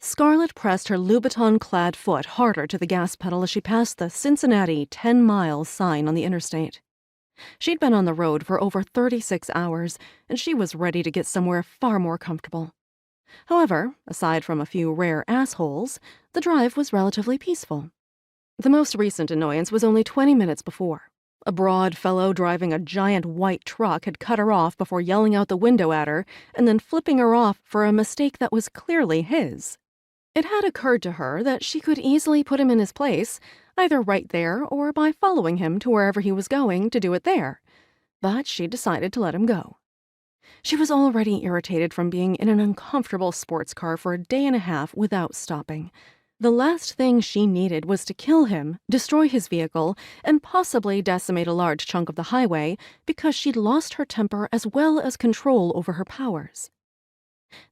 Scarlett pressed her Louboutin-clad foot harder to the gas pedal as she passed the Cincinnati 10-mile sign on the interstate. She'd been on the road for over 36 hours, and she was ready to get somewhere far more comfortable. However, aside from a few rare assholes, the drive was relatively peaceful. The most recent annoyance was only 20 minutes before. A broad fellow driving a giant white truck had cut her off before yelling out the window at her and then flipping her off for a mistake that was clearly his. It had occurred to her that she could easily put him in his place, either right there or by following him to wherever he was going to do it there, but she decided to let him go. She was already irritated from being in an uncomfortable sports car for a day and a half without stopping. The last thing she needed was to kill him, destroy his vehicle, and possibly decimate a large chunk of the highway because she'd lost her temper as well as control over her powers.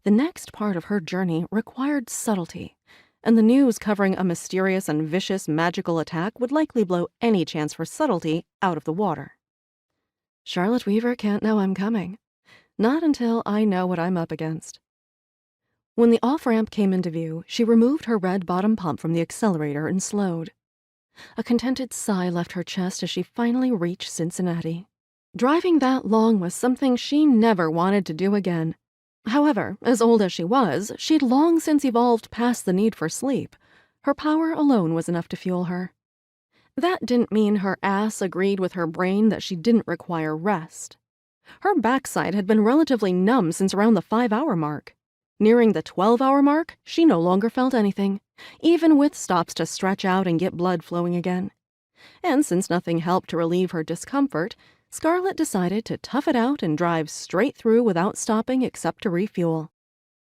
The next part of her journey required subtlety, and the news covering a mysterious and vicious magical attack would likely blow any chance for subtlety out of the water. Charlotte Weaver can't know I'm coming. Not until I know what I'm up against. When the off-ramp came into view, she removed her red bottom pump from the accelerator and slowed. A contented sigh left her chest as she finally reached Cincinnati. Driving that long was something she never wanted to do again. However, as old as she was, she'd long since evolved past the need for sleep. Her power alone was enough to fuel her. That didn't mean her ass agreed with her brain that she didn't require rest. Her backside had been relatively numb since around the 5-hour mark. Nearing the 12-hour mark, she no longer felt anything, even with stops to stretch out and get blood flowing again. And since nothing helped to relieve her discomfort, Scarlett decided to tough it out and drive straight through without stopping except to refuel.